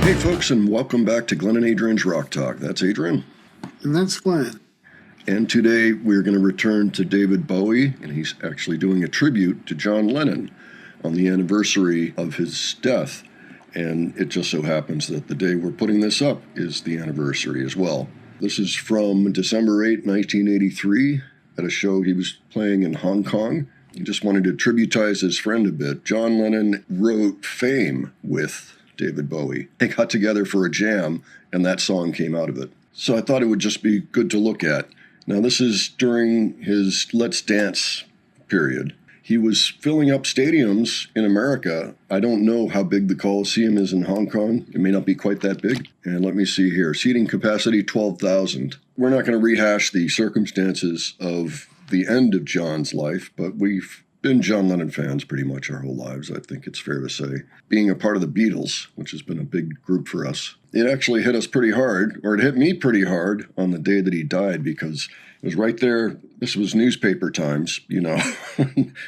Hey folks, and welcome back to Glenn and Adrian's Rock Talk. That's Adrian. And that's Glenn. And today we're going to return to David Bowie, and he's actually doing a tribute to John Lennon on the anniversary of his death. And it just so happens that the day we're putting this up is the anniversary as well. This is from December 8, 1983, at a show he was playing in Hong Kong. He just wanted to tributize his friend a bit. John Lennon wrote Fame with David Bowie. They got together for a jam, and that song came out of it. So I thought it would just be good to look at. Now, this is during his Let's Dance period. He was filling up stadiums in America. I don't know how big the Coliseum is in Hong Kong. It may not be quite that big. And let me see here. Seating capacity, 12,000. We're not going to rehash the circumstances of the end of John's life, but we've been John Lennon fans pretty much our whole lives, I think it's fair to say. Being a part of the Beatles, which has been a big group for us, it actually hit us pretty hard, or it hit me pretty hard on the day that he died, because it was right there. This was newspaper times, you know.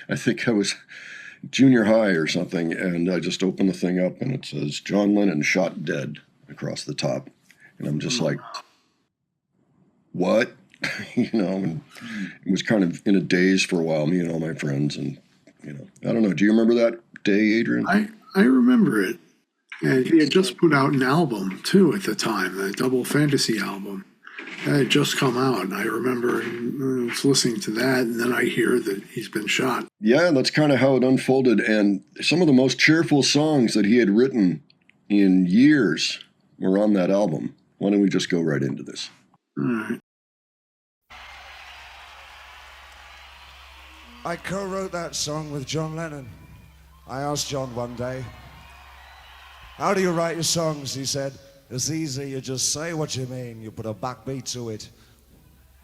I think I was junior high or something, and I just opened the thing up, and it says, John Lennon shot dead across the top. And I'm just like, what? You know, and it was kind of in a daze for a while, me and all my friends. And, you know, I don't know. Do you remember that day, Adrian? I remember it. And he had just put out an album, too, at the time, the Double Fantasy album. That had just come out. And I remember I was listening to that, and then I hear that he's been shot. Yeah, that's kind of how it unfolded. And some of the most cheerful songs that he had written in years were on that album. Why don't we just go right into this? All right. I co-wrote that song with John Lennon. I asked John one day, how do you write your songs? He said, it's easy, you just say what you mean, you put a backbeat to it.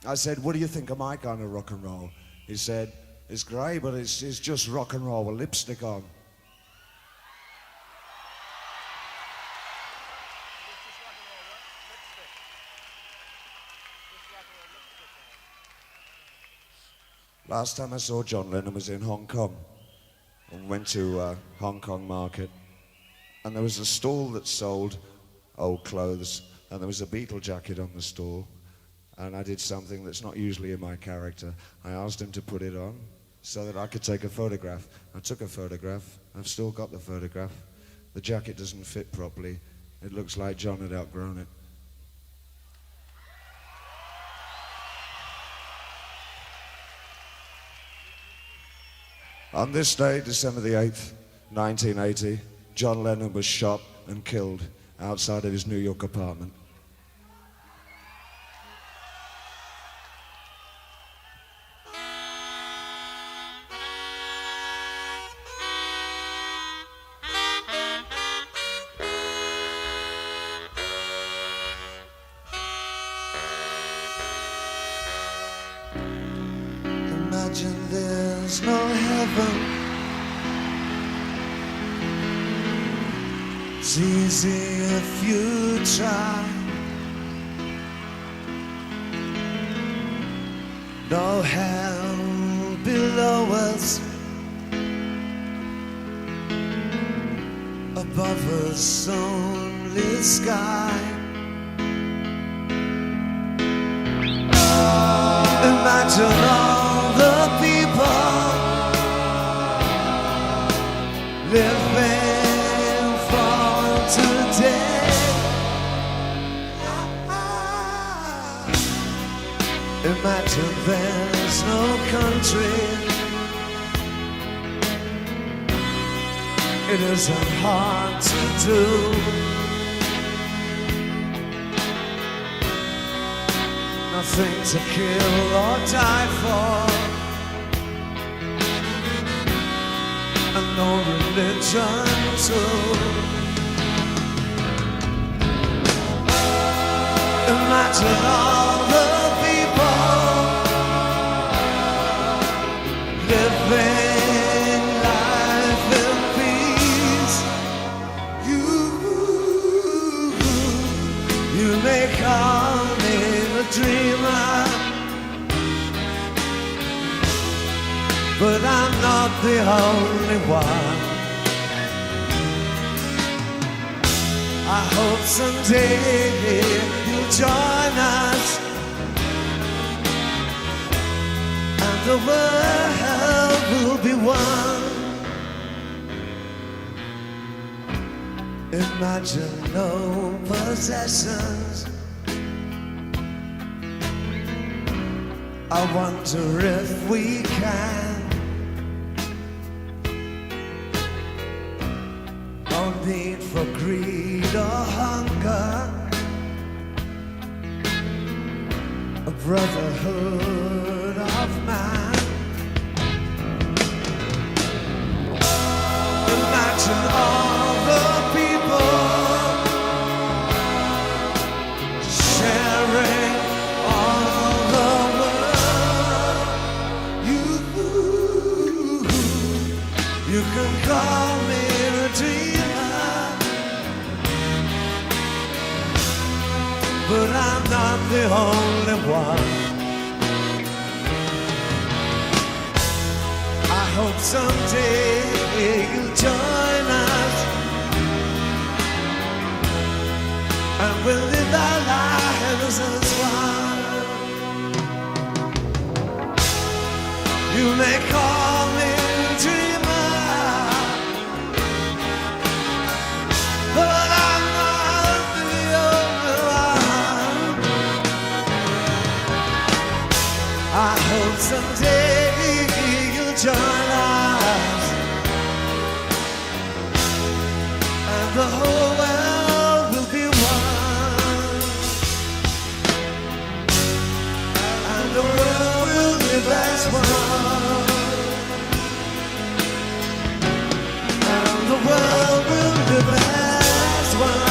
I said, what do you think of my kind of rock and roll? He said, it's great, but it's just rock and roll with lipstick on. Last time I saw John Lennon was in Hong Kong, and went to Hong Kong market, and there was a stall that sold old clothes, and there was a Beatle jacket on the stall, and I did something that's not usually in my character. I asked him to put it on so that I could take a photograph. I took a photograph. I've still got the photograph. The jacket doesn't fit properly. It looks like John had outgrown it. On this day, December the 8th, 1980, John Lennon was shot and killed outside of his New York apartment. Imagine there's no heaven. It's easy if you try. No hell below us, above us only sky. Imagine all the people living for today. Imagine there's no country. It isn't hard to do. Nothing to kill or die for, and no religion too. Imagine all the people living life in peace. You may call me the dreamer, but I'm not the only one. I hope someday you'll join us, and the world will be one. Imagine no possessions. I wonder if we can. No need for greed or hunger. A brotherhood of man. Imagine all the people sharing all the world. You can call me a dreamer, but I'm not the only one. I hope someday you'll join us, and we'll live our lives as one. You may call me a dreamer, but I'm not the only one. I hope someday you'll join us, and the whole world will be one, and the world will live as one, and the world will live as one,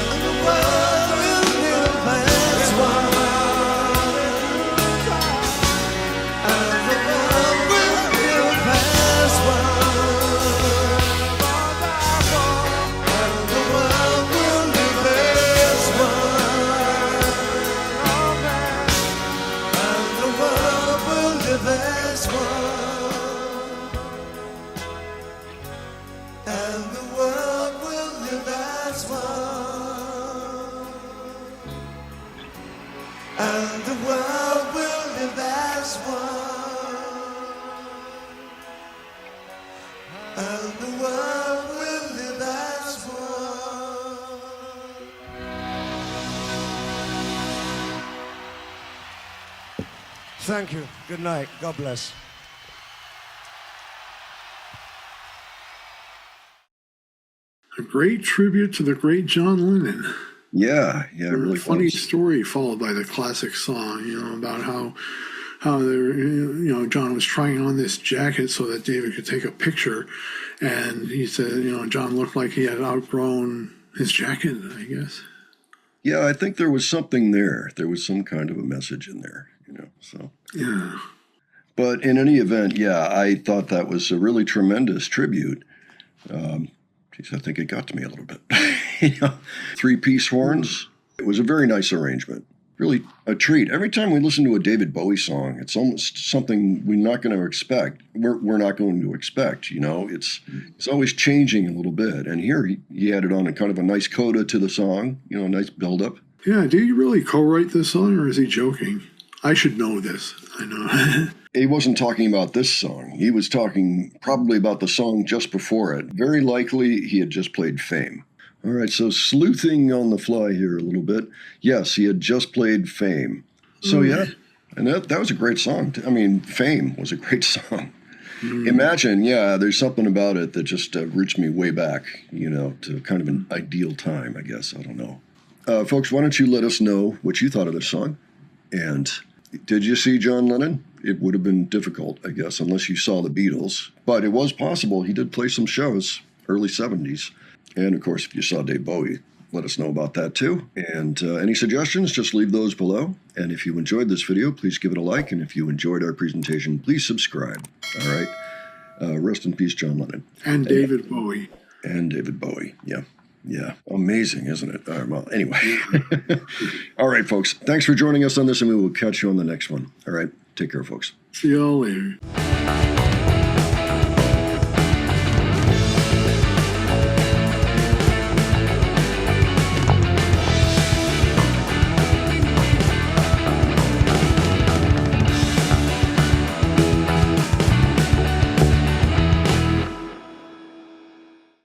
and the world will live as one, and the world will live as one, and the world will live as one, and the world will live as one, and the world will live as one, and the world will live as one, and the world will live as one. Thank you. Good night. God bless. A great tribute to the great John Lennon. Yeah, it A really funny was. story followed by the classic song, about how they were, John was trying on this jacket so that David could take a picture, and he said, John looked like he had outgrown his jacket, I guess. Yeah, I think there was something there. There was some kind of a message in there, so. Yeah. But in any event, yeah, I thought that was a really tremendous tribute. Geez, I think it got to me a little bit. 3-piece horns. It was a very nice arrangement. Really a treat. Every time we listen to a David Bowie song, it's almost something we're not going to expect. We're not going to expect, It's always changing a little bit. And here he added on a kind of a nice coda to the song, a nice build-up. Yeah, did he really co-write this song, or is he joking? I should know this. I know. He wasn't talking about this song. He was talking probably about the song just before it. Very likely he had just played Fame. All right, so sleuthing on the fly here a little bit. Yes, he had just played Fame. So yeah, and that was a great song. I mean, Fame was a great song. Imagine, there's something about it that just roots me way back, to kind of an ideal time, I guess. I don't know. Folks, why don't you let us know what you thought of this song? And did you see John Lennon? It would have been difficult, I guess, unless you saw the Beatles. But it was possible. He did play some shows, early 70s. And, of course, if you saw Dave Bowie, let us know about that, too. And any suggestions, just leave those below. And if you enjoyed this video, please give it a like. And if you enjoyed our presentation, please subscribe. All right? Rest in peace, John Lennon. And David Bowie. And David Bowie, yeah. Yeah, amazing, isn't it? Well, anyway. All right, folks. Thanks for joining us on this, and we will catch you on the next one. All right, take care, folks. See y'all later.